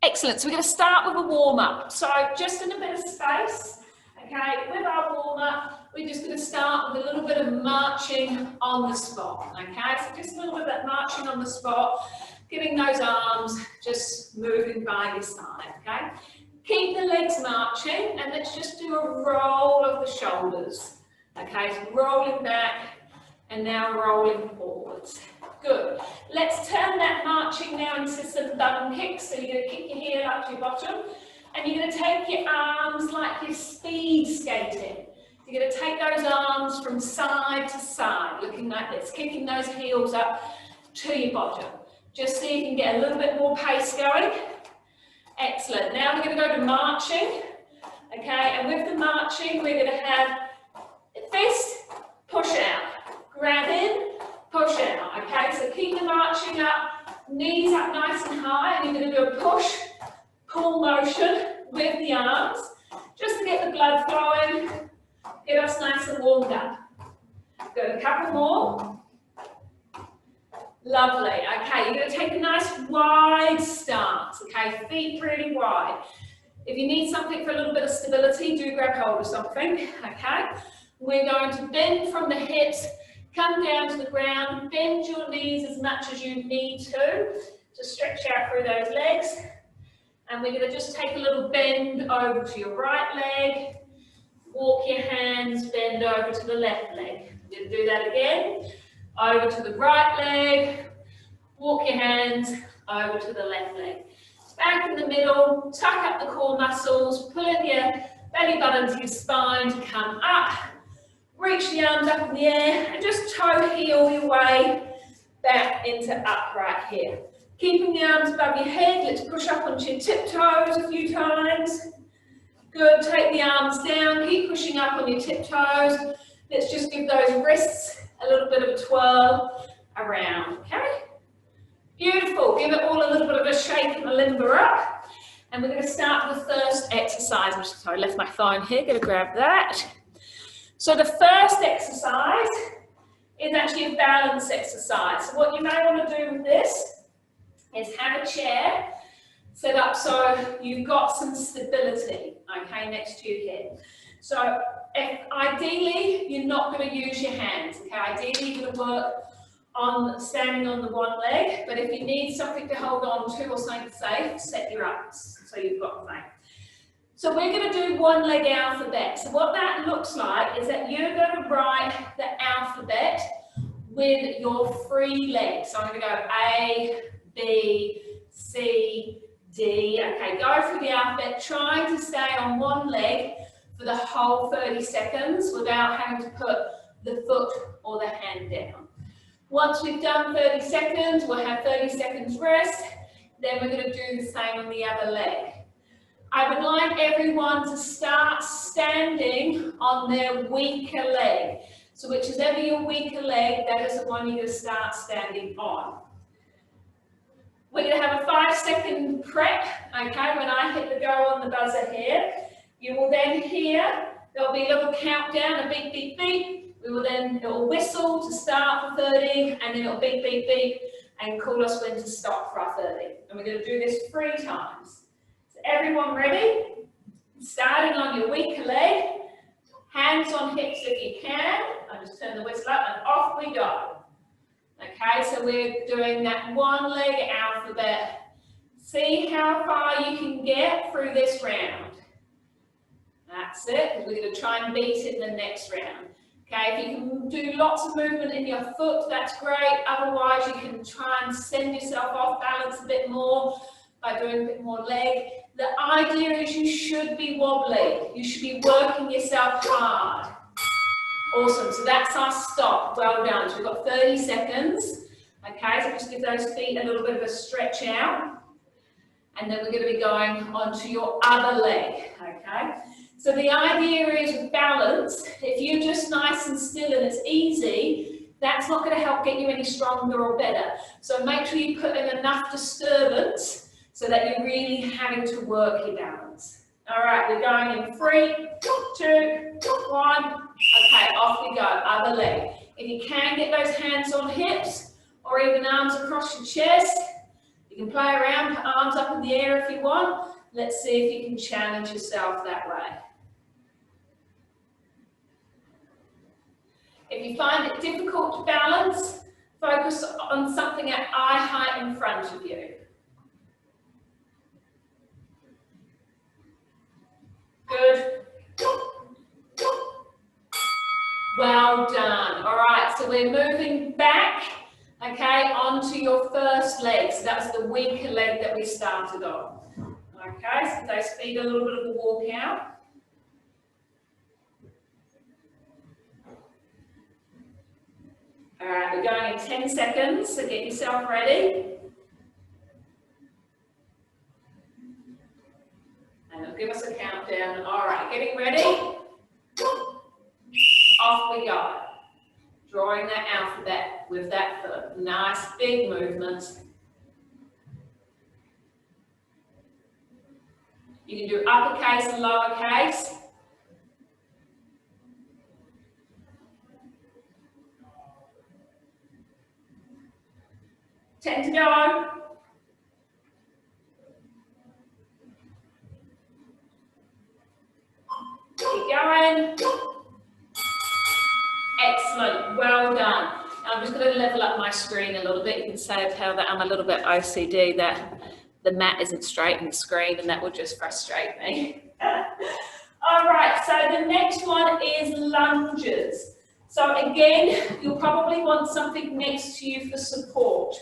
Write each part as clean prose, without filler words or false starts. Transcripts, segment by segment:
Excellent, so we're going to start with a warm-up. So just in a bit of space, okay, with our warm-up, we're just going to start with a little bit of marching on the spot, okay? So just a little bit of that marching on the spot, getting those arms just moving by your side, okay? Keep the legs marching, and let's just do a roll of the shoulders, okay? So rolling back, and now rolling forwards. Good. Let's turn that marching now into some bum kicks. So you're going to kick your heel up to your bottom, and you're going to take your arms like you're speed skating. You're going to take those arms from side to side, looking like this, kicking those heels up to your bottom, just so you can get a little bit more pace going. Excellent. Now we're going to go to marching, okay, and with the marching we're going to have fist, push out, grab in, push out, okay, so keep the marching up, knees up nice and high, and you're going to do a push, pull motion with the arms, just to get the blood flowing, get us nice and warmed up. Good, a couple more. Lovely, okay, you're going to take a nice wide stance, okay, feet really wide. If you need something for a little bit of stability, do grab hold of something, okay. We're going to bend from the hips, come down to the ground, bend your knees as much as you need to stretch out through those legs. And we're going to just take a little bend over to your right leg, walk your hands, bend over to the left leg. We're going to do that again. Over to the right leg, walk your hands over to the left leg. Back in the middle, tuck up the core muscles, pull in your belly button to your spine to come up. Reach the arms up in the air and just toe heel your way back into upright here. Keeping the arms above your head, let's push up onto your tiptoes a few times. Good, take the arms down, keep pushing up on your tiptoes. Let's just give those wrists a little bit of a twirl around, okay? Beautiful, give it all a little bit of a shake and a limber up. And we're going to start with the first exercise. Sorry, I left my phone here, going to grab that. So the first exercise is actually a balance exercise. So what you may want to do with this is have a chair set up so you've got some stability, okay, next to your head. So ideally, you're not going to use your hands, okay? Ideally, you're going to work on standing on the one leg, but if you need something to hold on to or something safe, set your arms so you've got that. So we're going to do one leg alphabet. So what that looks like is that you're going to write the alphabet with your free legs. So I'm going to go A, B, C, D. Okay, go through the alphabet, trying to stay on one leg for the whole 30 seconds without having to put the foot or the hand down. Once we've done 30 seconds, we'll have 30 seconds rest. Then we're going to do the same on the other leg. I would like everyone to start standing on their weaker leg. So whichever your weaker leg, that is the one you're going to start standing on. We're going to have a 5-second prep, okay, when I hit the go on the buzzer here. You will then hear, there'll be a little countdown, a beep, beep, beep. It'll whistle to start for 30, and then it'll beep, beep, beep, and call us when to stop for our 30. And we're going to do this 3 times. So everyone ready? Starting on your weaker leg, hands on hips if you can. I'll just turn the whistle up and off we go. Okay, so we're doing that one leg alphabet. See how far you can get through this round. That's it, because we're going to try and beat it in the next round. Okay, if you can do lots of movement in your foot, that's great. Otherwise, you can try and send yourself off balance a bit more by doing a bit more leg. The idea is you should be wobbly. You should be working yourself hard. Awesome, so that's our stop. Well done. So we've got 30 seconds. Okay, so just give those feet a little bit of a stretch out. And then we're going to be going onto your other leg. Okay. So the idea is with balance, if you're just nice and still and it's easy, that's not going to help get you any stronger or better. So make sure you put in enough disturbance so that you're really having to work your balance. All right, we're going in 3, 2, 1. Okay, off we go, other leg. If you can get those hands on hips or even arms across your chest, You can play around, put arms up in the air if you want. Let's see if you can challenge yourself that way. If you find it difficult to balance, focus on something at eye height in front of you. Good. Well done. All right, so we're moving back, okay, onto your first leg. So that was the weaker leg that we started on. Okay, so those feet a little bit of a walk out. All right, we're going in 10 seconds, so get yourself ready. And it'll give us a countdown. All right, getting ready. Off we go. Drawing that alphabet with that foot. Nice big movements. You can do uppercase and lowercase. Ten to go. Keep going. Excellent, well done. I'm just going to level up my screen a little bit. You can say how that I'm a little bit OCD, that the mat isn't straight in the screen, and that will just frustrate me. All right, so the next one is lunges. So again, you'll probably want something next to you for support.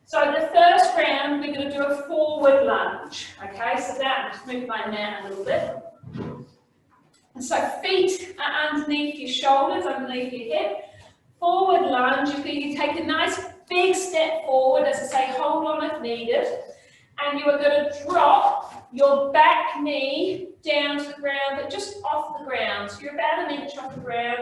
So the first round, we're going to do a forward lunge. Okay, so that, just move my mat a little bit. So feet are underneath your shoulders, underneath your hip. Forward lunge, you take a nice big step forward, as I say, hold on if needed. And you are going to drop your back knee down to the ground, but just off the ground. So you're about an inch off the ground,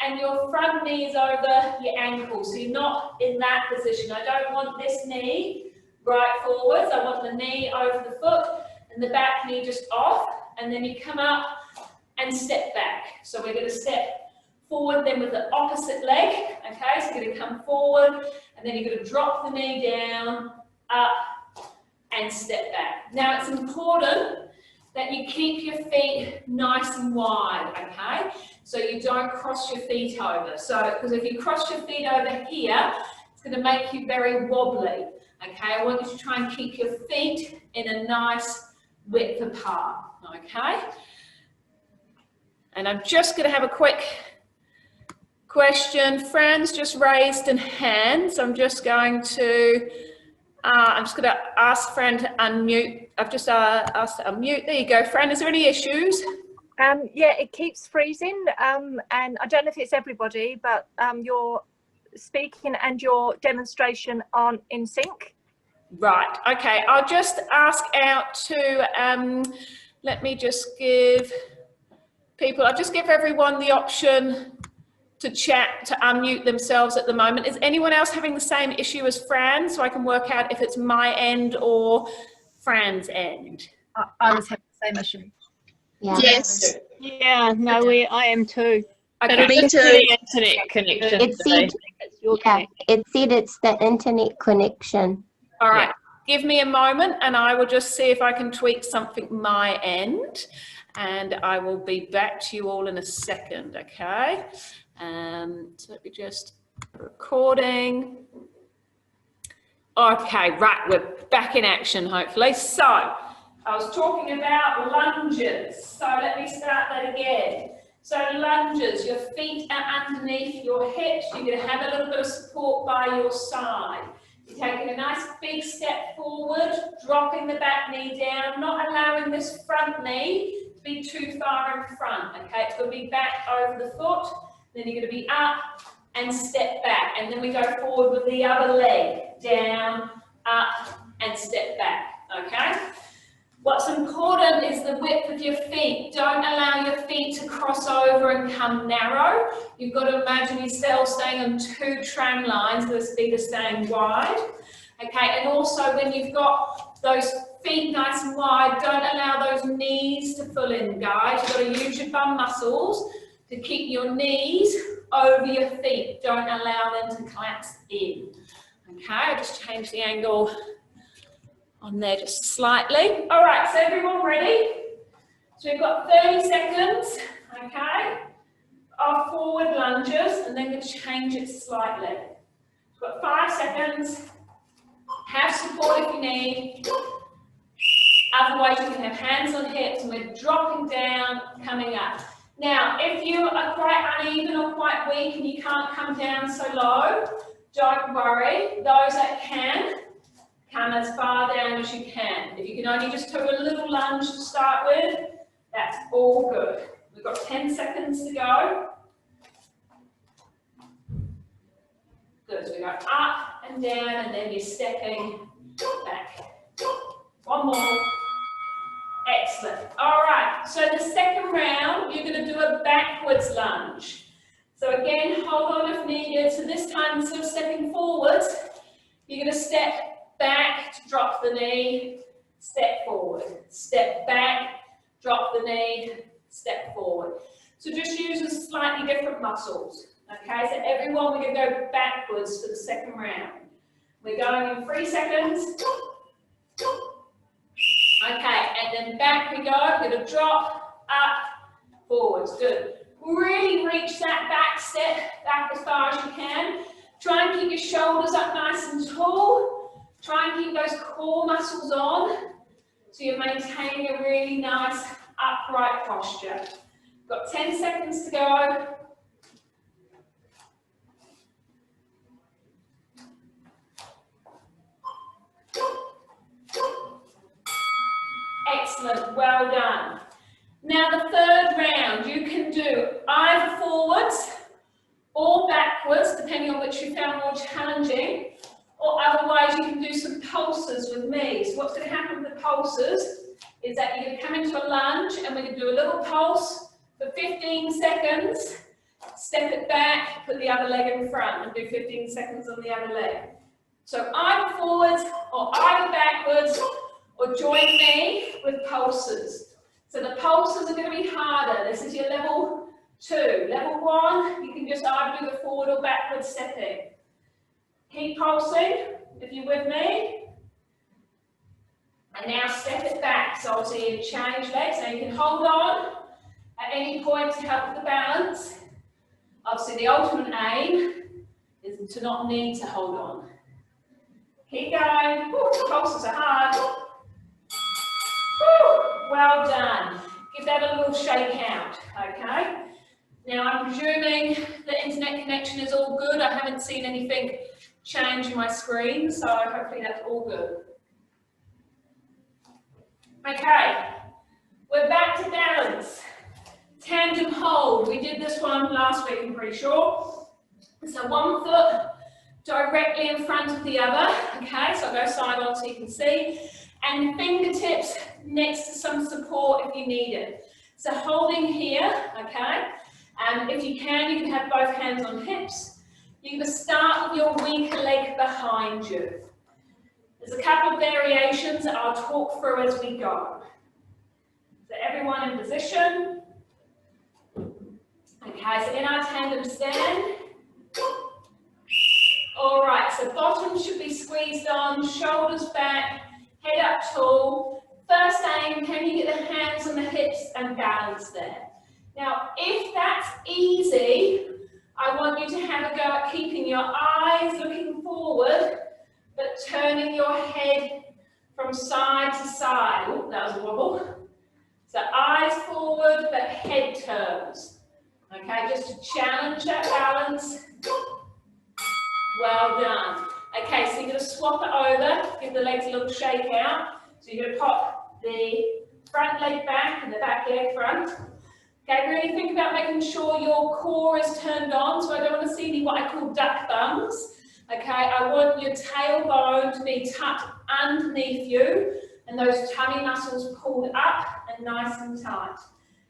and your front knee is over your ankle. So you're not in that position. I don't want this knee right forwards. I want the knee over the foot and the back knee just off. And then you come up and step back. So we're going to step forward then with the opposite leg. Okay, so you're going to come forward, and then you're going to drop the knee down, up, and step back. Now it's important that you keep your feet nice and wide, okay? So you don't cross your feet over. So, because if you cross your feet over here, it's going to make you very wobbly, okay? I want you to try and keep your feet in a nice width apart, okay? And I'm just going to have a quick question. Fran's just raised a hand, so I'm just going to ask Fran to unmute. I've just asked to unmute. There you go, Fran. Is there any issues? Yeah, it keeps freezing, and I don't know if it's everybody, but your speaking and your demonstration aren't in sync. Right. Okay. I'll just ask out to. Let me just give people. I'll just give everyone the option to chat, to unmute themselves at the moment. Is anyone else having the same issue as Fran, so I can work out if it's my end or Fran's end? I was having the same issue. Yeah. Yes. Yeah, no, I am too. Okay. It'll be the internet connection. It said it's the internet connection. All right. Yeah. Give me a moment and I will just see if I can tweak something my end, and I will be back to you all in a second, okay? So let me just recording. Okay, right, we're back in action, hopefully. So, I was talking about lunges. So let me start that again. So lunges, your feet are underneath your hips. You're going to have a little bit of support by your side. You're taking a nice big step forward, dropping the back knee down, not allowing this front knee to be too far in front, okay? It's going to be back over the foot. Then you're going to be up and step back. And then we go forward with the other leg. Down, up, and step back, okay? What's important is the width of your feet. Don't allow your feet to cross over and come narrow. You've got to imagine yourself staying on two tram lines, those feet are staying wide, okay? And also when you've got those feet nice and wide, don't allow those knees to pull in, guys. You've got to use your bum muscles to keep your knees over your feet. Don't allow them to collapse in. Okay, I just changed the angle on there just slightly. All right, so everyone ready? So we've got 30 seconds, okay, of forward lunges, and then we'll change it slightly. We've got 5 seconds. Have support if you need. Otherwise, you can have hands on hips, and we're dropping down, coming up. Now, if you are quite uneven or quite weak and you can't come down so low, don't worry. Those that can, come as far down as you can. If you can only just do a little lunge to start with, that's all good. We've got 10 seconds to go. Good, so we go up and down, and then you're stepping back. One more. Excellent. All right, so the second round, you're going to do a backwards lunge. So again, hold on if needed. So this time, instead of stepping forwards, you're going to step back to drop the knee, step forward. Step back, drop the knee, step forward. So just using slightly different muscles. Okay, so everyone, we're going to go backwards for the second round. We're going in 3 seconds. Okay, and then back we go. We're going to drop, up, forwards. Good. Really reach that back step back as far as you can. Try and keep your shoulders up nice and tall. Try and keep those core muscles on so you're maintaining a really nice upright posture. Got 10 seconds to go. Excellent, well done. Now the third round, you can do either forwards or backwards, depending on which you found more challenging, or otherwise you can do some pulses with me. So what's going to happen with the pulses is that you're going to come into a lunge, and we're going to do a little pulse for 15 seconds, step it back, put the other leg in front, and do 15 seconds on the other leg. So either forwards or either backwards, or join me with pulses. So the pulses are going to be harder. This is your level 2. Level 1, you can just either do the forward or backward stepping. Keep pulsing if you're with me. And now step it back. So obviously you change legs. Now you can hold on at any point to help with the balance. Obviously the ultimate aim is to not need to hold on. Keep going. Woo, pulses are hard. Well done. Give that a little shake out, okay? Now I'm presuming the internet connection is all good. I haven't seen anything change in my screen, so hopefully that's all good. Okay, we're back to balance. Tandem hold. We did this one last week, I'm pretty sure. So one foot directly in front of the other, okay? So I'll go side on so you can see. And fingertips next to some support if you need it. So holding here, okay? And if you can have both hands on hips. You're going to start with your weaker leg behind you. There's a couple of variations that I'll talk through as we go. So everyone in position. Okay, so in our tandem stand. All right, so bottom should be squeezed on, shoulders back, head up tall. First aim, can you get the hands on the hips and balance there? Now, if that's easy, I want you to have a go at keeping your eyes looking forward, but turning your head from side to side. Oh, that was a wobble. So eyes forward, but head turns. Okay, just to challenge that balance. Well done. Okay, so you're going to swap it over, give the legs a little shake out. So you're going to pop the front leg back and the back leg front. Okay, really think about making sure your core is turned on. So I don't want to see any what I call duck thumbs. Okay, I want your tailbone to be tucked underneath you and those tummy muscles pulled up and nice and tight.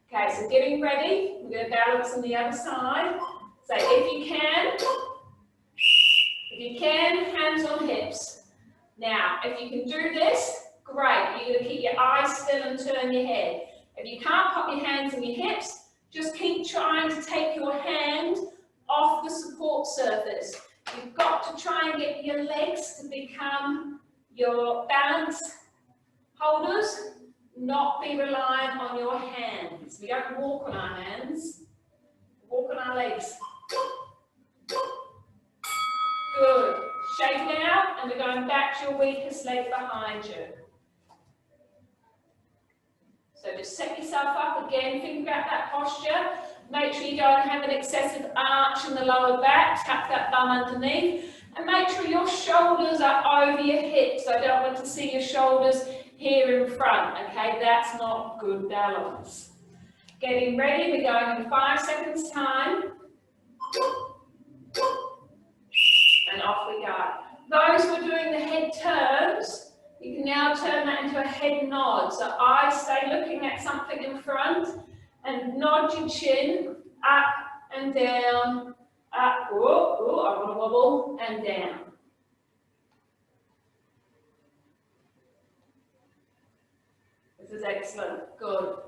Okay, so getting ready. We're going to balance on the other side. So if you can, hands on hips. Now, if you can do this, great. You're going to keep your eyes still and turn your head. If you can't pop your hands on your hips, just keep trying to take your hand off the support surface. You've got to try and get your legs to become your balance Holders, not be reliant on your hands. We don't walk on our hands, walk on our legs. Good. Shake it out, and we're going back to your weakest leg behind you. So just set yourself up again, think about that posture. Make sure you don't have an excessive arch in the lower back, tap that bum underneath. And make sure your shoulders are over your hips. I don't want to see your shoulders here in front, okay? That's not good balance. Getting ready, we're going in 5 seconds time. And off we go. Those who are doing the head turns, you can now turn that into a head nod. So I stay looking at something in front and nod your chin up and down, up, I want to wobble, and down. This is excellent, good.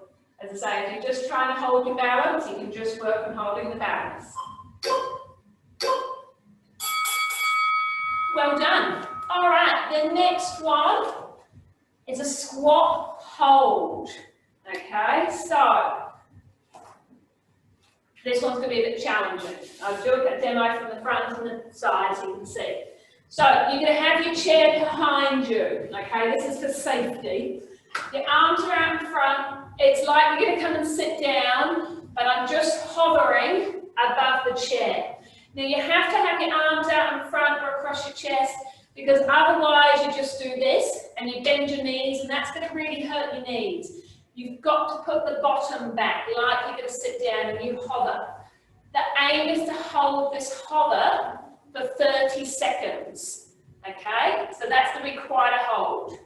As I say, if you're just trying to hold your balance, you can just work on holding the balance. Well done. All right, the next one is a squat hold. Okay, so this one's going to be a bit challenging. I'll do a demo from the front and the side so you can see. So you're going to have your chair behind you. Okay, this is for safety. Your arms are out in front. It's like you're going to come and sit down, but I'm just hovering above the chair. Now you have to have your arms out in front or across your chest, because otherwise you just do this and you bend your knees, and that's going to really hurt your knees. You've got to put the bottom back like you're going to sit down and you hover. The aim is to hold this hover for 30 seconds. Okay, so that's going to be quite a hold.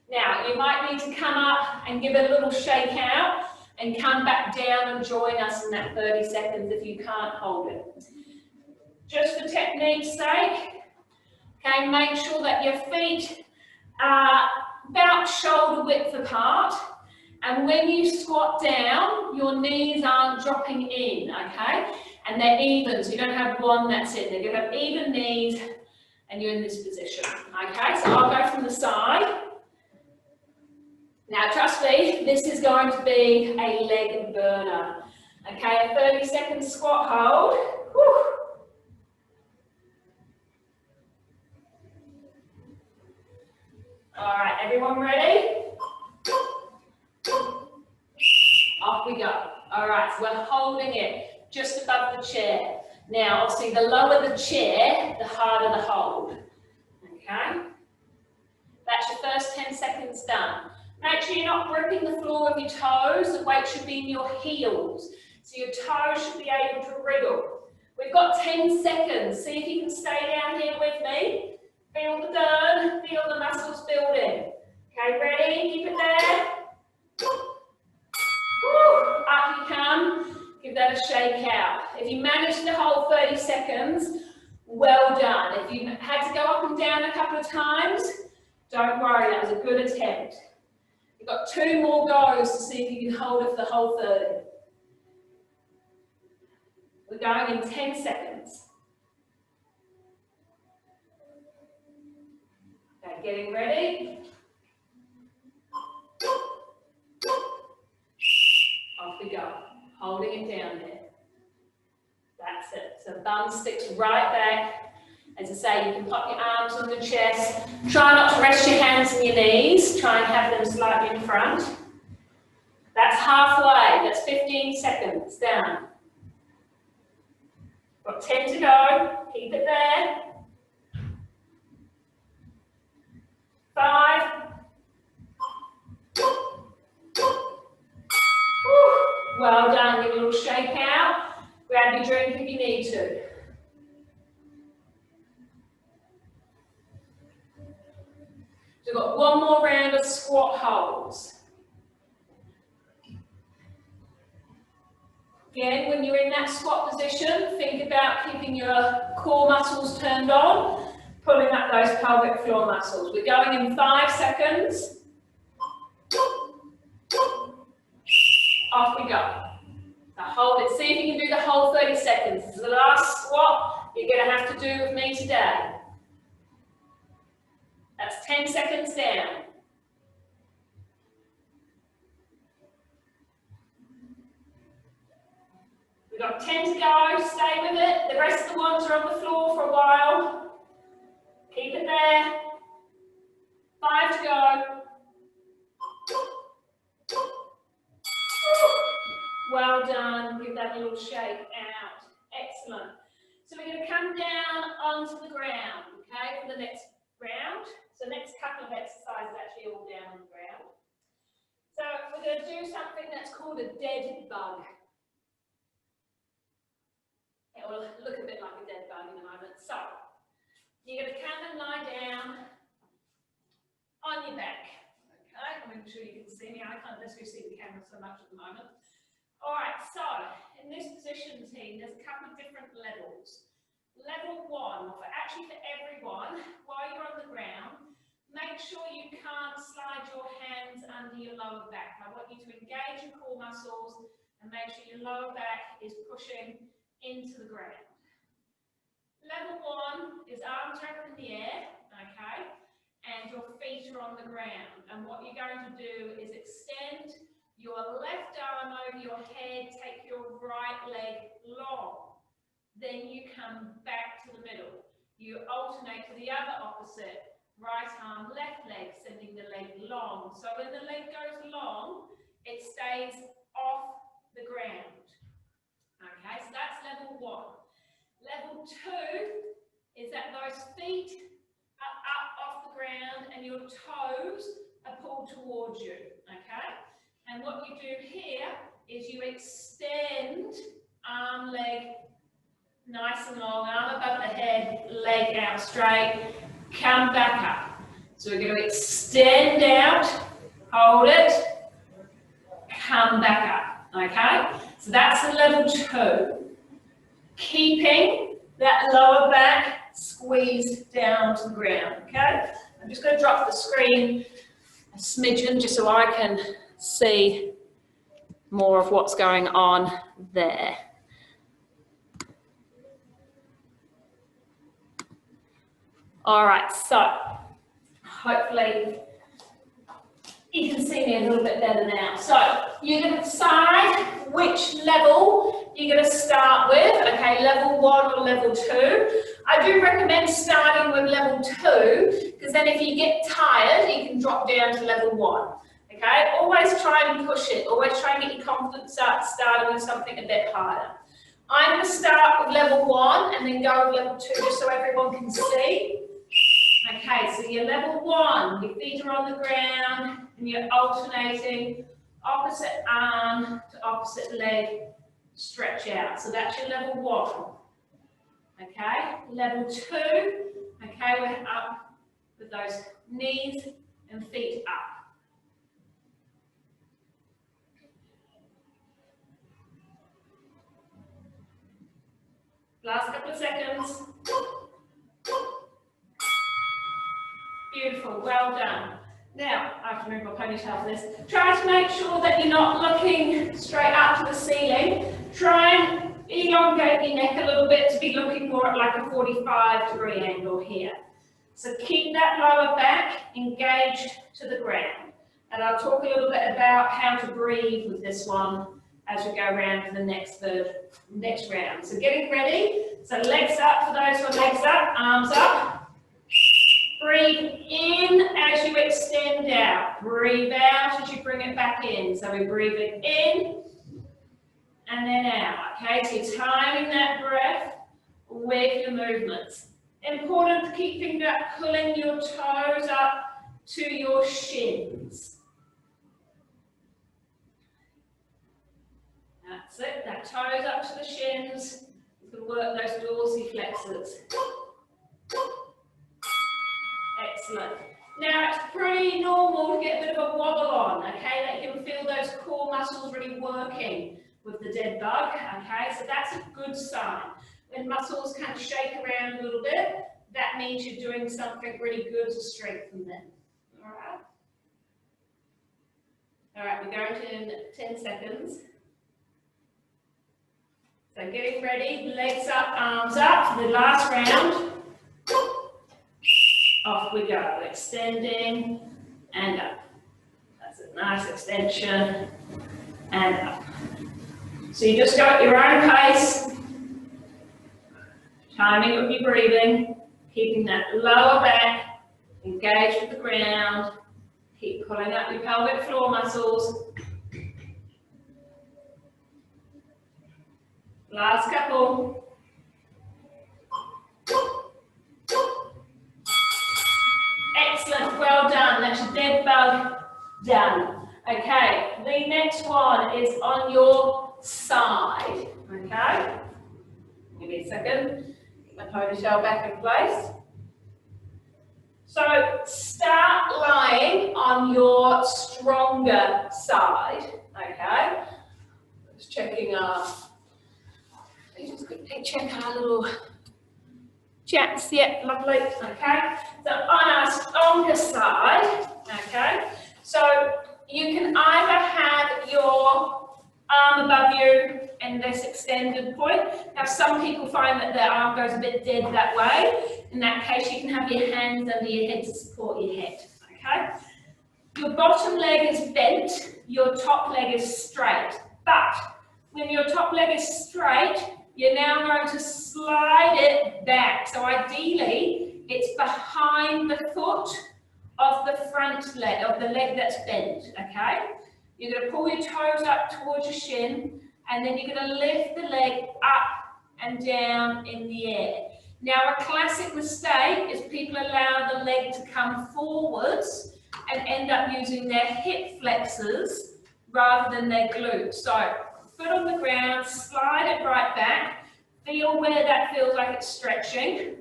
Now you might need to come up and give it a little shake out and come back down and join us in that 30 seconds if you can't hold it. Just for technique's sake, okay, make sure that your feet are about shoulder width apart, and when you squat down, your knees aren't dropping in, okay? And they're even, so you don't have one that's in. They're going to have even knees, and you're in this position, okay? So I'll go from the side. Now, trust me, this is going to be a leg burner, okay? A 30-second squat hold. Whew. All right, everyone ready? Off we go. All right, so we're holding it just above the chair. Now, obviously, the lower the chair, the harder the hold. Okay? That's your first 10 seconds done. Make sure you're not gripping the floor with your toes. The weight should be in your heels. So your toes should be able to wriggle. We've got 10 seconds. See if you can stay down here with me. Feel the burn, feel the muscles building. Okay, ready? Keep it there. Woo, up you come. Give that a shake out. If you managed to hold 30 seconds, well done. If you had to go up and down a couple of times, don't worry, that was a good attempt. You've got 2 more goes to see if you can hold it for the whole 30. We're going in 10 seconds. Okay, getting ready. Off we go. Holding it down there. That's it. So bum sticks right back. As I say, you can pop your arms on the chest. Try not to rest your hands in your knees. Try and have them slightly in front. That's halfway. That's 15 seconds down. Got 10 to go. Keep it there. 5. Well done. Give a little shake out. Grab your drink if you need to. So we've got one more round of squat holds. Again, when you're in that squat position, think about keeping your core muscles turned on, pulling up those pelvic floor muscles. We're going in 5 seconds. Off we go. Now hold it. See if you can do the whole 30 seconds. This is the last squat you're going to have to do with me today. That's 10 seconds down. got 10 to go, stay with it. The rest of the ones are on the floor for a while. Keep it there. 5 to go. Well done. Give that a little shake out. Excellent. So we're going to come down onto the ground, okay, for the next round. So next couple of exercises actually all down on the ground. So we're going to do something that's called a dead bug. It will look a bit like a dead bug in a moment. So you're going to come and lie down on your back. Okay, I'm sure you can see me. I can't necessarily see the camera so much at the moment. All right, so in this position, team, there's a couple of different levels. Level 1, actually for everyone, while you're on the ground, make sure you can't slide your hands under your lower back. I want you to engage your core muscles and make sure your lower back is pushing into the ground. Level 1 is arms are up in the air, okay, and your feet are on the ground. And what you're going to do is extend your left arm over your head, take your right leg long. Then you come back to the middle. You alternate to the other opposite. Right arm, left leg, sending the leg long. So when the leg goes long, it stays off the ground. Okay, so that's level 1. Level 2 is that those feet are up off the ground and your toes are pulled towards you. Okay, and what you do here is you extend arm, leg, nice and long, arm above the head, leg out straight, come back up. So we're going to extend out, hold it, come back up, okay? So that's the level 2. Keeping that lower back squeezed down to the ground, okay? I'm just going to drop the screen a smidgen just so I can see more of what's going on there. All right, so hopefully you can see me a little bit better now. So you're going to decide which level you're going to start with, okay, level 1 or level 2. I do recommend starting with level 2 because then if you get tired, you can drop down to level 1. Okay, always try and push it, always try and get your confidence up, starting with something a bit harder. I'm going to start with level 1 and then go with level 2 just so everyone can see. Okay, so you're level 1, your feet are on the ground and you're alternating opposite arm to opposite leg, stretch out. So that's your level 1. Okay, level 2, okay, we're up with those knees and feet up. Last couple of seconds. Beautiful, well done. Now, I have to move my ponytail for this. Try to make sure that you're not looking straight up to the ceiling. Try and elongate your neck a little bit to be looking more at like a 45-degree angle here. So keep that lower back engaged to the ground. And I'll talk a little bit about how to breathe with this one as we go around to the next round. So getting ready. So legs up for those who are legs up, arms up. Breathe in as you extend out. Breathe out as you bring it back in. So we're breathing in and then out. Okay, so you're timing that breath with your movements. Important keeping that, pulling your toes up to your shins. That's it, that toes up to the shins. You can work those dorsiflexors. Excellent. Now it's pretty normal to get a bit of a wobble on, okay? That you can feel those core muscles really working with the dead bug, okay? So that's a good sign. When muscles kind of shake around a little bit, that means you're doing something really good to strengthen them. All right? All right, we're going to in 10 seconds. So getting ready, legs up, arms up for the last round. Off we go, extending and up. That's a nice extension and up. So you just go at your own pace, timing of your breathing, keeping that lower back engaged with the ground. Keep pulling up your pelvic floor muscles. Last couple. Excellent, well done. That's your dead bug done. Okay, the next one is on your side. Okay, give me a second. Get my ponytail back in place. So start lying on your stronger side. Okay, just checking our. Just quickly check our little chats. Yeah, lovely. Okay, so on our stronger side, okay, so you can either have your arm above you and this extended point. Now, some people find that their arm goes a bit dead that way. In that case, you can have your hands under your head to support your head. Okay, your bottom leg is bent, your top leg is straight, but when your top leg is straight, you're now going to slide it back. So ideally, it's behind the foot of the front leg, of the leg that's bent, okay? You're going to pull your toes up towards your shin, and then you're going to lift the leg up and down in the air. Now, a classic mistake is people allow the leg to come forwards and end up using their hip flexors rather than their glutes. So, foot on the ground, slide it right back, feel where that feels like it's stretching.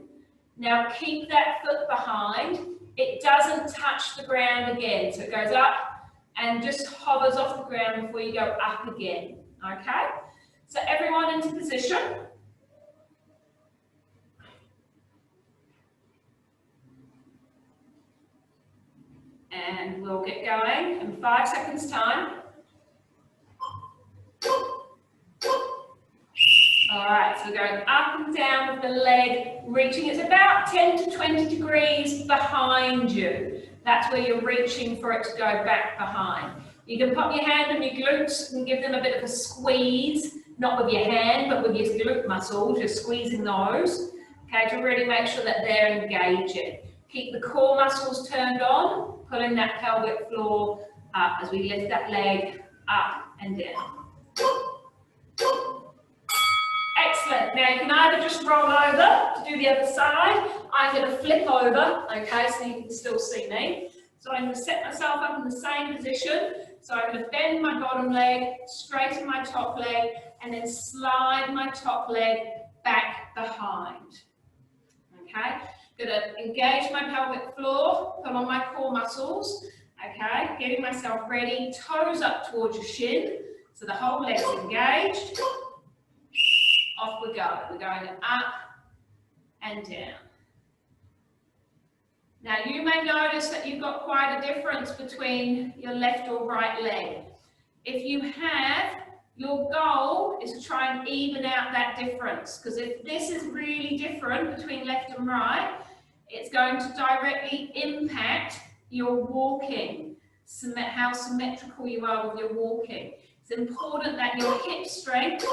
Now keep that foot behind. It doesn't touch the ground again, so it goes up and just hovers off the ground before you go up again, okay? So everyone into position. And we'll get going in 5 seconds time. All right, so we're going up and down with the leg, reaching, it's about 10 to 20 degrees behind you. That's where you're reaching for it to go back behind. You can put your hand on your glutes and give them a bit of a squeeze, not with your hand, but with your glute muscles, you're squeezing those, okay, to really make sure that they're engaging. Keep the core muscles turned on, pulling that pelvic floor up as we lift that leg up and down. Excellent. Now you can either just roll over to do the other side. I'm going to flip over, okay, so you can still see me. So I'm going to set myself up in the same position. So I'm going to bend my bottom leg, straighten my top leg, and then slide my top leg back behind. Okay, going to engage my pelvic floor, pull on my core muscles. Okay, getting myself ready, toes up towards your shin, so the whole leg's engaged. Off we go. We're going up and down. Now you may notice that you've got quite a difference between your left or right leg. If you have, your goal is to try and even out that difference, because if this is really different between left and right, it's going to directly impact your walking, how symmetrical you are with your walking. It's important that your hip strength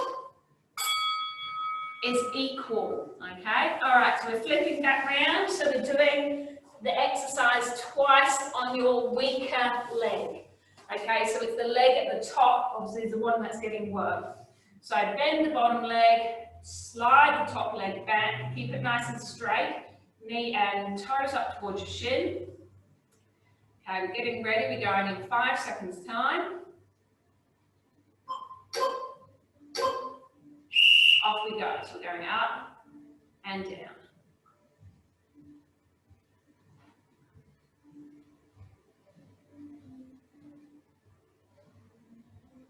is equal, okay? All right, so we're flipping back round, so we're doing the exercise twice on your weaker leg, okay? So it's the leg at the top, obviously, is the one that's getting worked. So bend the bottom leg, slide the top leg back, keep it nice and straight, knee and toes up towards your shin. Okay, we're getting ready, we're going in 5 seconds time. Off we go, so we're going up and down.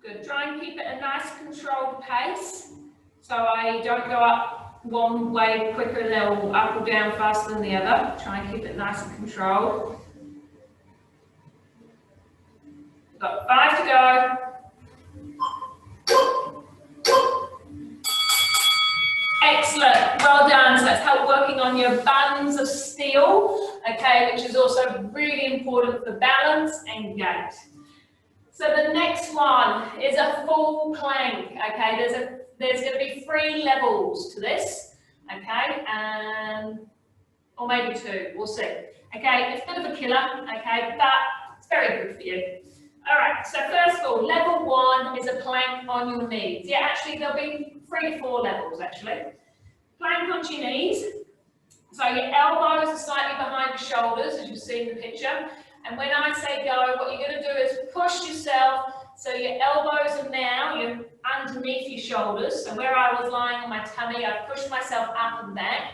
Good, try and keep it a nice controlled pace, so I don't go up one way quicker or up or down faster than the other. Try and keep it nice and controlled. We've got 5 to go. Excellent, well done. So that's help working on your buns of steel, okay, which is also really important for balance and gait. So the next one is a full plank, okay? There's going to be 3 levels to this, okay? Or maybe 2, we'll see. Okay, it's a bit of a killer, okay, but it's very good for you. All right, so first of all, level 1 is a plank on your knees. Yeah, actually there'll be 3 to 4 levels actually. Plank onto your knees. So your elbows are slightly behind your shoulders, as you see in the picture. And when I say go, what you're going to do is push yourself so your elbows are now you're underneath your shoulders. So where I was lying on my tummy, I've pushed myself up and back.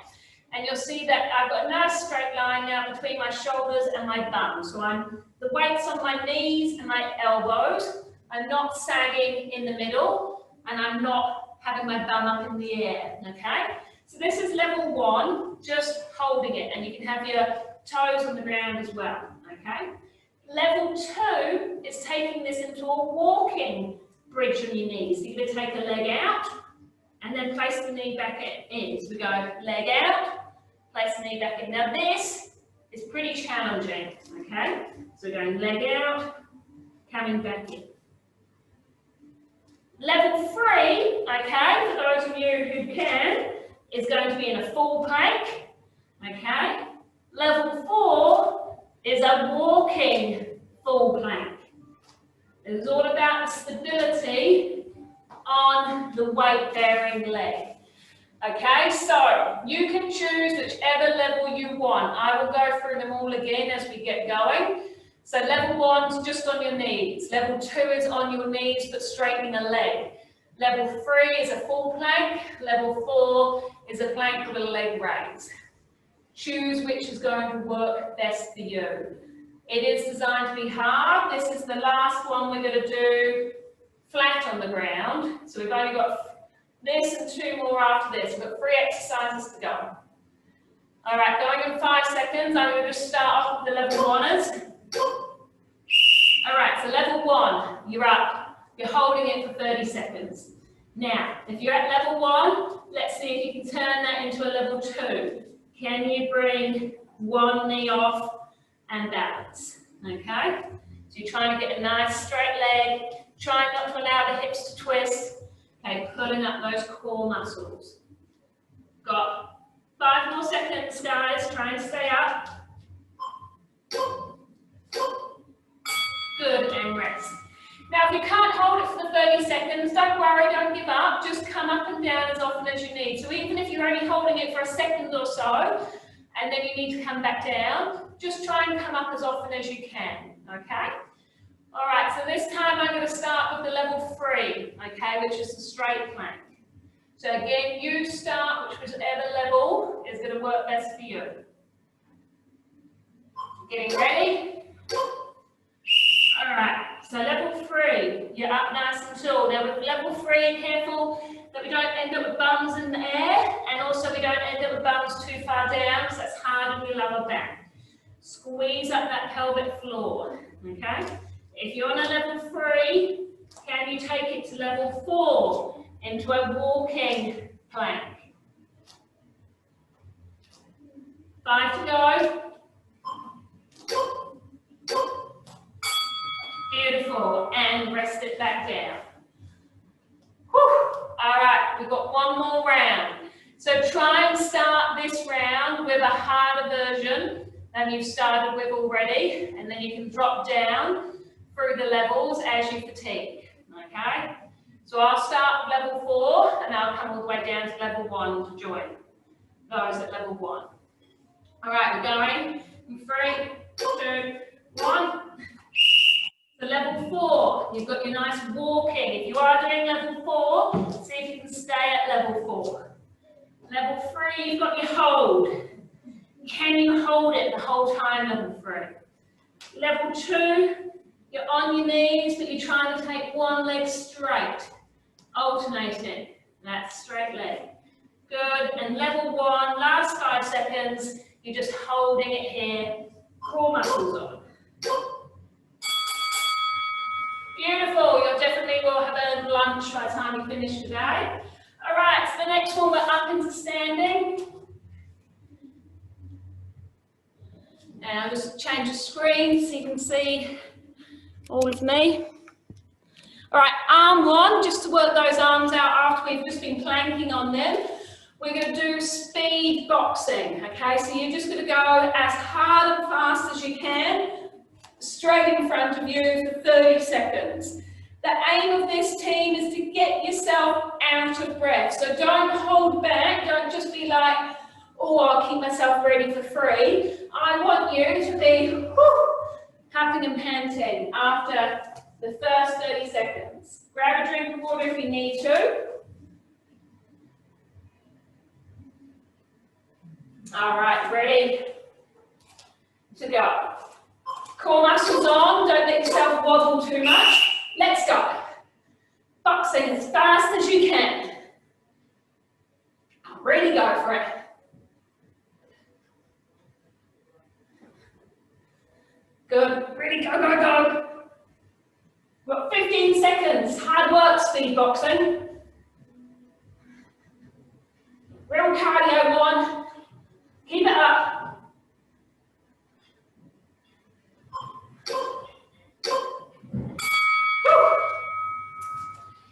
And you'll see that I've got a nice straight line now between my shoulders and my bum. So the weight's on my knees and my elbows. I'm not sagging in the middle, and I'm not having my bum up in the air, okay? So this is level 1, just holding it, and you can have your toes on the ground as well, okay? Level 2 is taking this into a walking bridge on your knees. So you're going to take a leg out, and then place the knee back in. So we go leg out, place the knee back in. Now this is pretty challenging, okay? So we're going leg out, coming back in. Level 3, okay, for those of you who can, is going to be in a full plank, okay? Level 4 is a walking full plank. It's all about the stability on the weight-bearing leg. Okay, so you can choose whichever level you want. I will go through them all again as we get going. So level 1 is just on your knees. Level 2 is on your knees but straightening a leg. Level 3 is a full plank. Level 4 is a plank with a leg raise. Choose which is going to work best for you. It is designed to be hard. This is the last one we're going to do flat on the ground. So we've only got this and 2 more after this. We've got 3 exercises to go. All right, going in 5 seconds. I'm going to just start off with the level 1ers. All right, so level 1, you're up. You're holding it for 30 seconds. Now, if you're at level 1, let's see if you can turn that into a level 2. Can you bring one knee off and balance? Okay? So you're trying to get a nice straight leg, trying not to allow the hips to twist. Okay, pulling up those core muscles. Got 5 more seconds, guys. Try and stay up. Good, and rest. Now, if you can't hold it for the 30 seconds, don't worry, don't give up. Just come up and down as often as you need. So even if you're only holding it for a second or so, and then you need to come back down, just try and come up as often as you can, okay? All right, so this time I'm going to start with the level 3, okay, which is the straight plank. So again, you start whichever level is going to work best for you. Getting ready? All right, so level 3, you're up nice and tall. Now with level 3, careful that we don't end up with bums in the air, and also we don't end up with bums too far down, so that's hard on your lower back. Squeeze up that pelvic floor, okay? If you're on a level 3, can you take it to level 4 into a walking plank? 5 to go. Beautiful, and rest it back down. Whew. All right, we've got 1 more round. So try and start this round with a harder version than you've started with already, and then you can drop down through the levels as you fatigue, okay? So I'll start with level 4, and I'll come all the way down to level 1 to join those at level 1. All right, we're going in 3, 2, 1. So level 4, you've got your nice walking. If you are doing level 4, see if you can stay at level 4. Level 3, you've got your hold. Can you hold it the whole time, level 3? Level 2, you're on your knees, but you're trying to take one leg straight, alternating. That's straight leg. Good, and level 1, last 5 seconds, you're just holding it here, core muscles on. Beautiful, you definitely will have a lunch by the time you finish today. All right, so the next one, we're up into standing. And I'll just change the screen so you can see all of me. All right, arm one, just to work those arms out after we've just been planking on them. We're going to do speed boxing, okay? So you're just going to go as hard and fast as you can, straight in front of you for 30 seconds. The aim of this team is to get yourself out of breath. So don't hold back, don't just be like, oh, I'll keep myself ready for free. I want you to be huffing and panting after the first 30 seconds. Grab a drink of water if you need to. All right, ready to go. Core muscles on, don't let yourself wobble too much. Let's go. Boxing as fast as you can. Really go for it. Good, really go, go, go. We've got 15 seconds, hard work, speed boxing. Real cardio one, keep it up.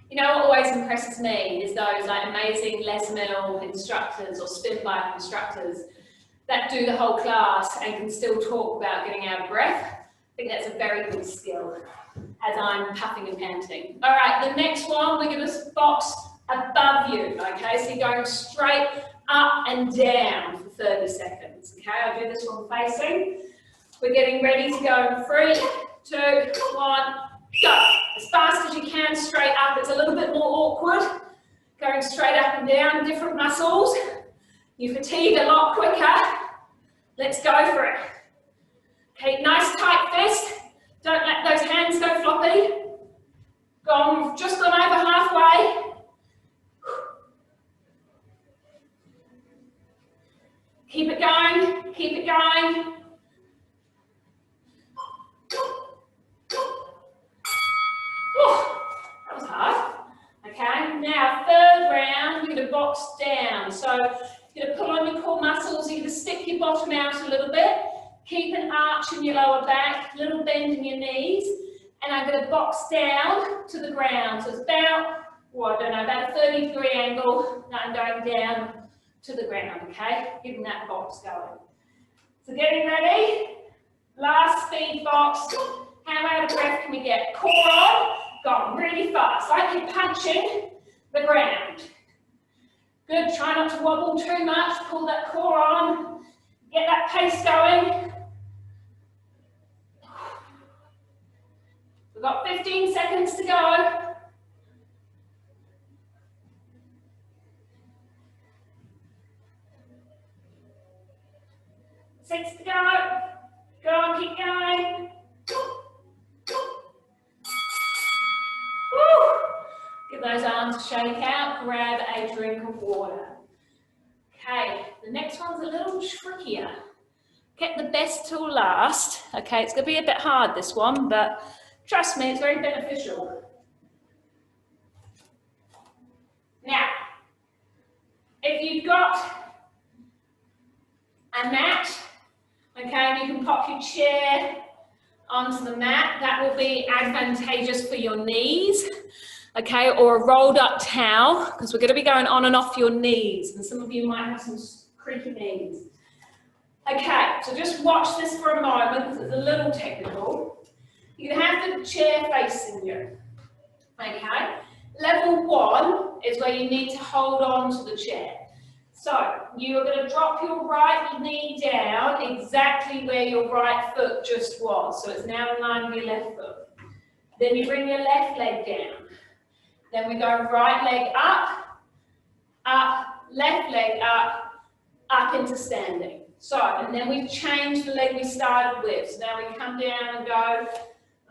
You know what always impresses me is those like amazing Les Mill instructors or spin bike instructors that do the whole class and can still talk about getting out of breath. I think that's a very good skill as I'm puffing and panting. All right, the next one, we're going to box above you, okay? So you're going straight up and down for 30 seconds, okay? I'll do this one facing. We're getting ready to go in 3, 2, 1, go. As fast as you can, straight up. It's a little bit more awkward, going straight up and down, different muscles. You fatigue a lot quicker. Let's go for it. Okay, nice tight fist. Don't let those hands go floppy. Just gone over halfway. Keep it going, keep it going. That was hard. Okay, now third round, we're going to box down. So you're going to pull on your core muscles, you're going to stick your bottom out a little bit, keep an arch in your lower back, little bend in your knees, and I'm going to box down to the ground. So it's about, well, I don't know, about a 30-degree angle that I'm going down to the ground, okay? Getting that box going. So getting ready, last speed box. How out of breath can we get? Core on, going really fast, like you're punching the ground. Good, try not to wobble too much, pull that core on, get that pace going. We've got 15 seconds to go. 6 to go. Go on, keep going. Woo. Give those arms a shake out, grab a drink of water. Okay, the next one's a little trickier. Get the best till last. Okay, it's going to be a bit hard, this one, but trust me, it's very beneficial. Now, if you've got a mat, okay, and you can pop your chair onto the mat, that will be advantageous for your knees, okay, or a rolled up towel, because we're going to be going on and off your knees, and some of you might have some creaky knees. Okay, so just watch this for a moment, because it's a little technical. You have the chair facing you, okay? Level 1 is where you need to hold on to the chair. So you are going to drop your right knee down exactly where your right foot just was. So it's now in line with your left foot. Then you bring your left leg down. Then we go right leg up, up, left leg up into standing. So, and then we've changed the leg we started with. So now we come down and go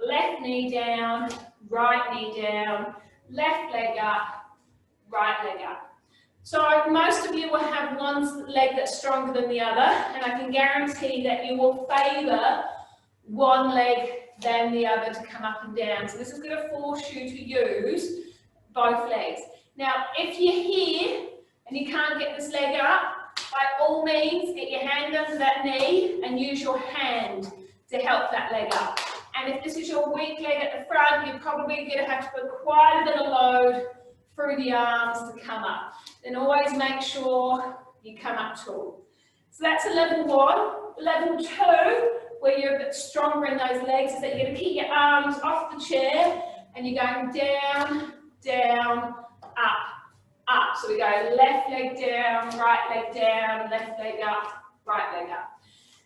left knee down, right knee down, left leg up, right leg up. So most of you will have one leg that's stronger than the other, and I can guarantee that you will favour one leg than the other to come up and down. So this is going to force you to use both legs. Now, if you're here and you can't get this leg up, by all means, get your hand under that knee and use your hand to help that leg up. And if this is your weak leg at the front, you're probably going to have to put quite a bit of load through the arms to come up. Then always make sure you come up tall. So that's a level 1. Level 2, where you're a bit stronger in those legs, is that you're going to keep your arms off the chair and you're going down, down, up, up. So we go left leg down, right leg down, left leg up, right leg up.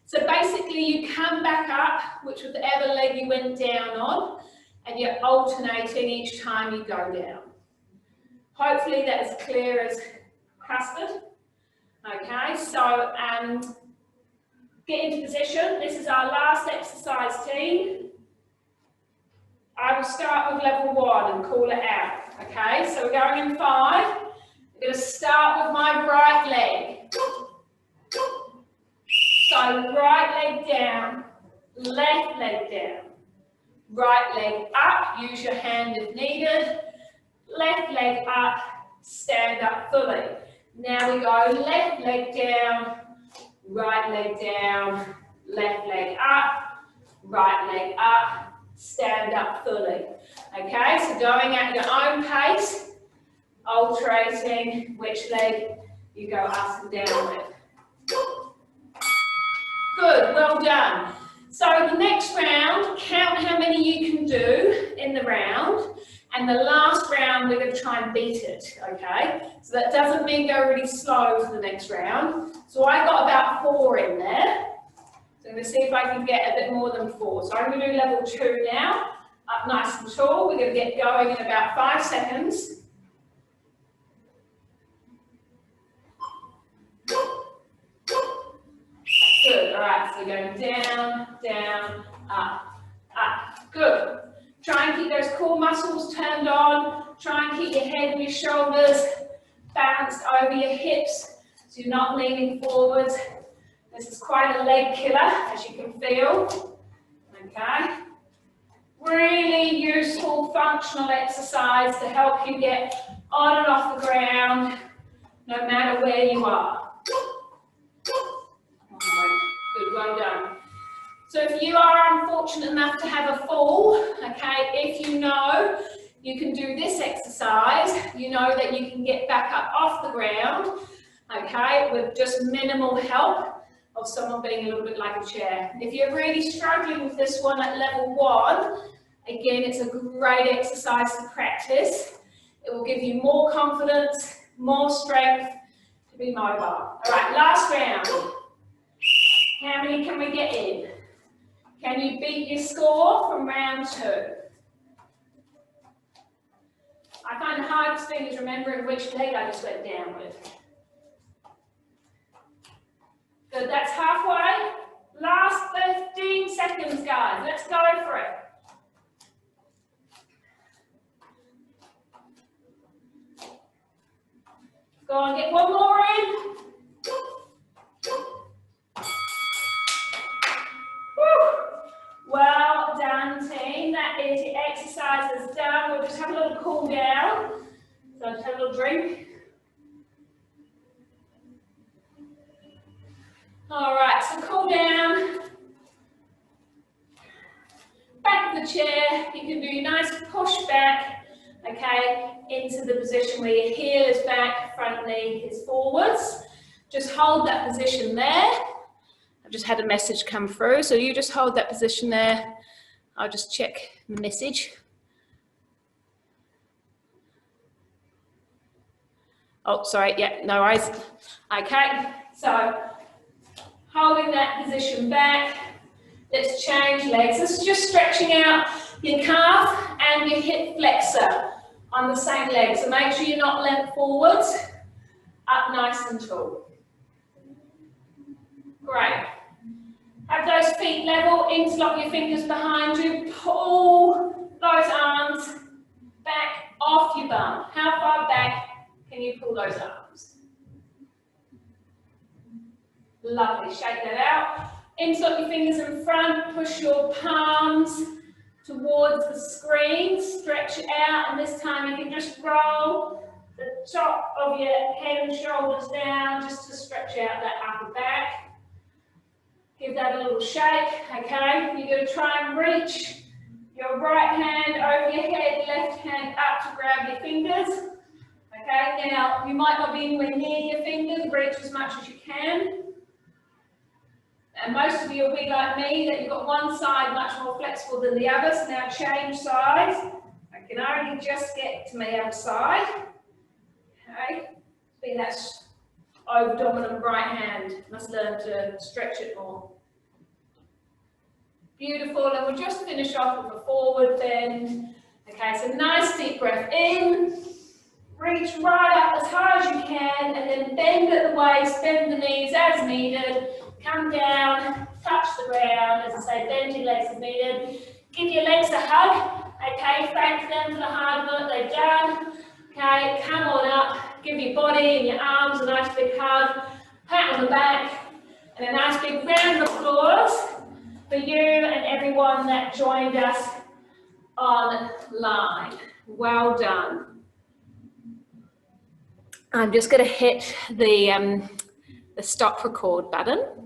So basically you come back up, whichever leg you went down on, and you're alternating each time you go down. Hopefully that is clear as custard. Okay, so get into position. This is our last exercise, team. I will start with level 1 and call it out. Okay, so we're going in 5. I'm going to start with my right leg. So right leg down, left leg down, right leg up, use your hand if needed, left leg up, stand up fully. Now we go left leg down, right leg down, left leg up, right leg up, stand up fully. Okay, so going at your own pace, alterating which leg you go up and down with. Good, well done. So the next round, count how many you can do in the round, and the last round we're going to try and beat it, okay? So that doesn't mean go really slow for the next round. So I got about 4 in there. So I'm going to see if I can get a bit more than 4. So I'm going to do level 2 now, up nice and tall. We're going to get going in about 5 seconds. Good, all right, so going down, down, up, up. Good. Try and keep those core muscles turned on. Try and keep your head and your shoulders balanced over your hips so you're not leaning forwards. This is quite a leg killer, as you can feel. Okay. Really useful functional exercise to help you get on and off the ground, no matter where you are. Good, well done. So if you are unfortunate enough to have a fall, okay, if you know you can do this exercise, you know that you can get back up off the ground, okay, with just minimal help of someone being a little bit like a chair. If you're really struggling with this one at level 1, again, it's a great exercise to practice. It will give you more confidence, more strength to be mobile. All right, last round. How many can we get in? Can you beat your score from round 2? I find the hardest thing is remembering which leg I just went down with. Good, that's halfway. Last 15 seconds, guys. Let's go for it. Go on, get one more in. Well done, team. That is your exercise is done. We'll just have a little cool down. So just have a little drink. All right, so cool down. Back of the chair. You can do your nice push back, okay, into the position where your heel is back, front knee is forwards. Just hold that position there. I've just had a message come through, so you just hold that position there. I'll just check the message. Oh, sorry, yeah, no worries. Okay, so holding that position back. Let's change legs. This is just stretching out your calf and your hip flexor on the same leg. So make sure you're not leant forwards, up nice and tall. Great. Have those feet level, interlock your fingers behind you, pull those arms back off your bum. How far back can you pull those arms? Lovely, shake that out. Interlock your fingers in front, push your palms towards the screen, stretch it out, and this time you can just roll the top of your head and shoulders down just to stretch out that upper back. Give that a little shake, okay? You're going to try and reach your right hand over your head, left hand up to grab your fingers. Okay, now you might not be anywhere near your fingers, reach as much as you can. And most of you will be like me, that you've got one side much more flexible than the other, so now change sides. I can only just get to my other side. Okay, see that's over dominant right hand, must learn to stretch it more. Beautiful, and we'll just finish off with a forward bend. Okay, so nice deep breath in, reach right up as high as you can, and then bend at the waist, bend the knees as needed, come down, touch the ground, as I say, bend your legs as needed. Give your legs a hug, okay, thank them for the hard work they've done. Okay, come on up, give your body and your arms a nice big hug, pat on the back, and a nice big round of applause for you and everyone that joined us online. Well done. I'm just going to hit the stop record button.